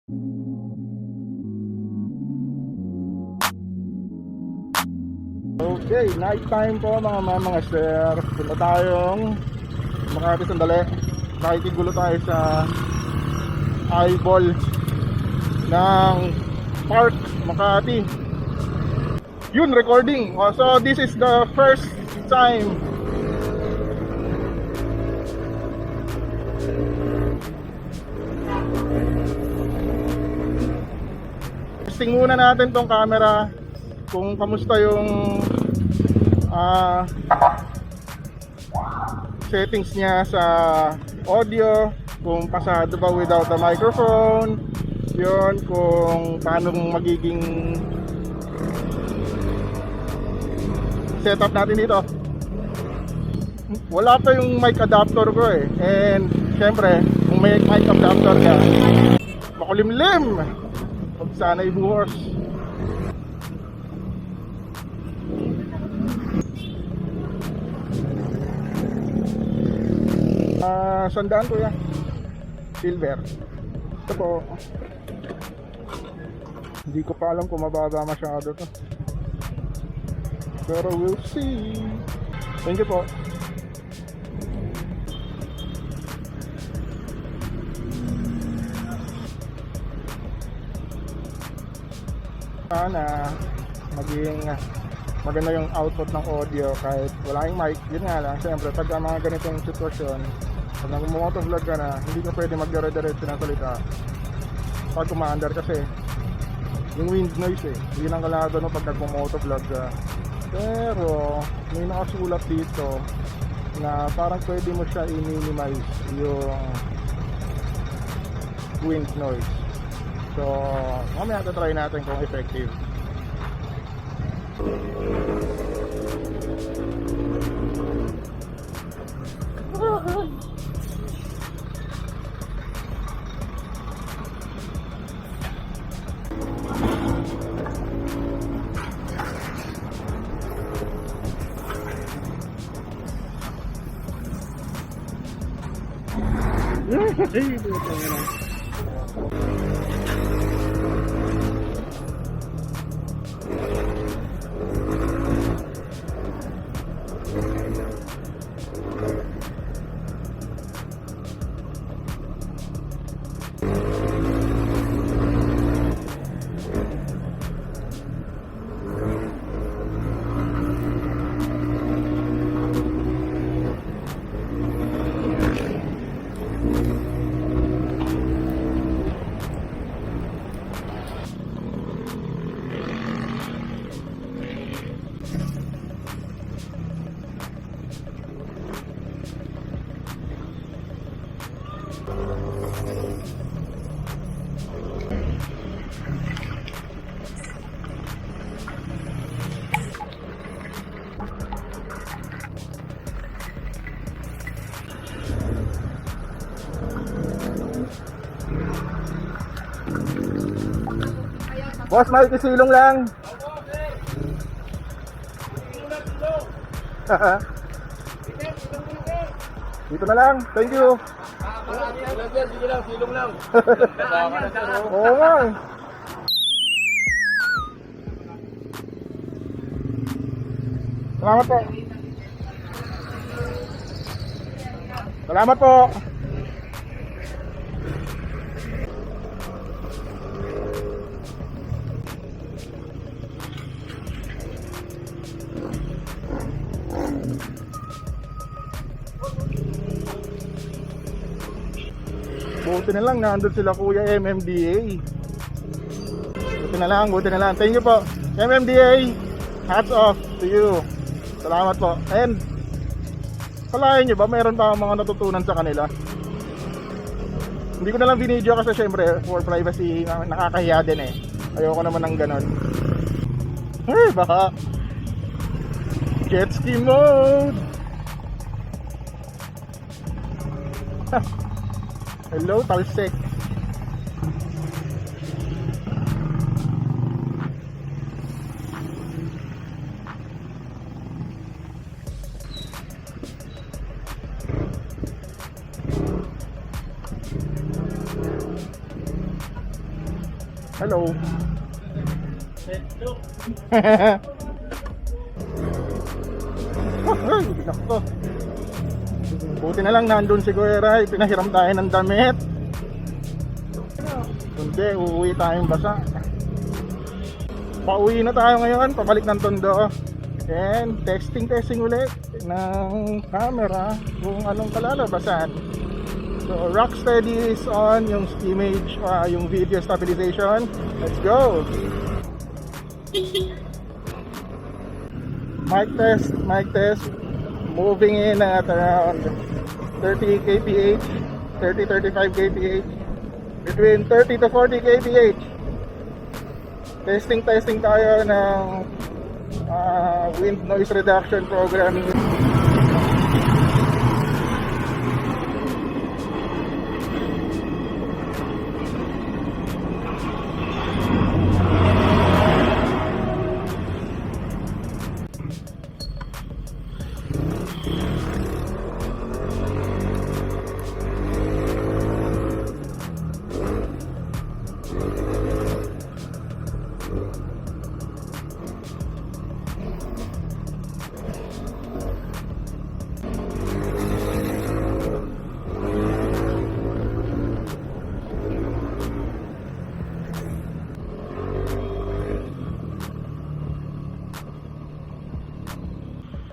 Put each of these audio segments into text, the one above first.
Okay, night time po mga sir. Punta tayong Makati sandali. Nakikigulo tayo sa eyeball ng Park Makati. Yun, recording. So this is the first time testing muna natin tong camera kung kamusta yung settings niya sa audio, kung pasado ba without a microphone, yun, kung paano magiging setup natin dito. Wala pa yung mic adapter ko eh, and syempre kung may mic adapter ka, makulimlim, huwag sana ibuhos. Sandaan ko yan, silver. Ito po, hindi ko pa alam kung mababa masyado to, pero we'll see. Thank you po. Sana maging maganda yung output ng audio kahit wala yung mic. Yun nga lang, siyempre pag mga ganitong sitwasyon, pag nag-motovlog ka na, hindi ka pwede magdire-diretso ng salita pag kumaandar kasi yung wind noise eh, yun ang kalado no pag nag-motovlog ka. Pero may nakasulat dito na parang pwede mo siya i-minimize yung wind noise. So mamaya try natin kung effective. Boss, may kisilong lang. Dito na lang. Thank you. Sige lang, silong lang. Oo nga. Salamat po. Salamat po. Buti na lang nandun sila Kuya MMDA. Buti na lang. Thank you po MMDA. Hats off to you. Salamat po. And palayan nyo ba mayroon pa mga natutunan sa kanila? Hindi ko na lang binidyo kasi syempre for privacy, nakakahiya din eh. Ayoko naman ng ganon. Baka jet ski mode. Hello, Talsek. Hello. Ay, nako. Buti na lang nandun si Kuya Ray, pinahiram tayo ng damit. Kundi, uuwi tayong basa. Pauwi na tayo ngayon, pabalik ng Tondo. And testing ulit ng camera kung anong kalalabasan. So Rocksteady is on, yung image, yung video stabilization. Let's go! Mic test. Moving in at around 30 kph, 30-35 kph, between 30 to 40 kph. Testing tayo ng wind noise reduction programming.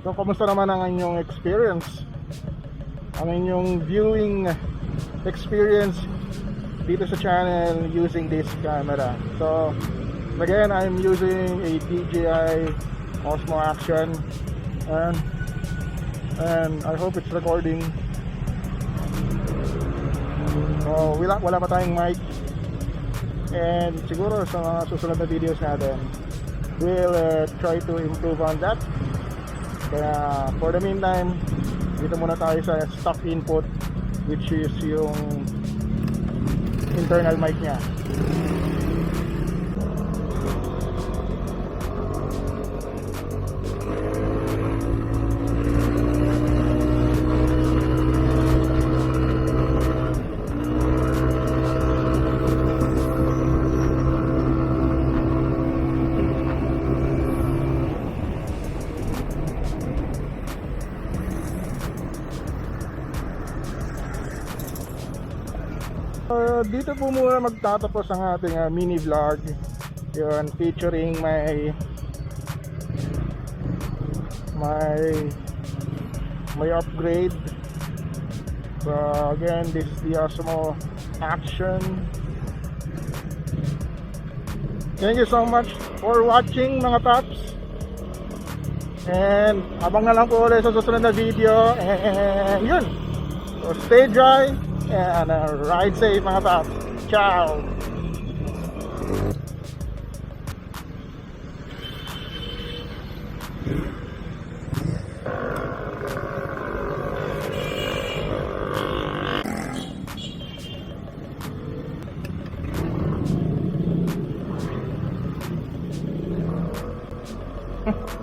So, kumusta naman ang inyong experience? Ang inyong viewing experience dito sa channel using this camera. So, again, I'm using a DJI Osmo Action and I hope it's recording. So, wala pa tayong mic. And siguro sa mga susunod na videos natin, we'll try to improve on that. Kaya for the meantime, dito muna tayo sa stock input, which is yung internal mic nya. Dito po muna magtatapos ang ating mini vlog, yun, featuring my upgrade. So again, this is the Osmo Action. Thank you so much for watching, mga paps, and abang na lang po ulit sa susunod na video. And yun, so stay dry and ride safe, mga paps. Ciao!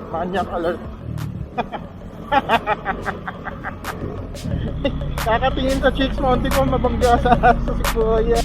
Manyak alert. Kakatingin sa chicks mo, hindi ko mabangga sa sikuya.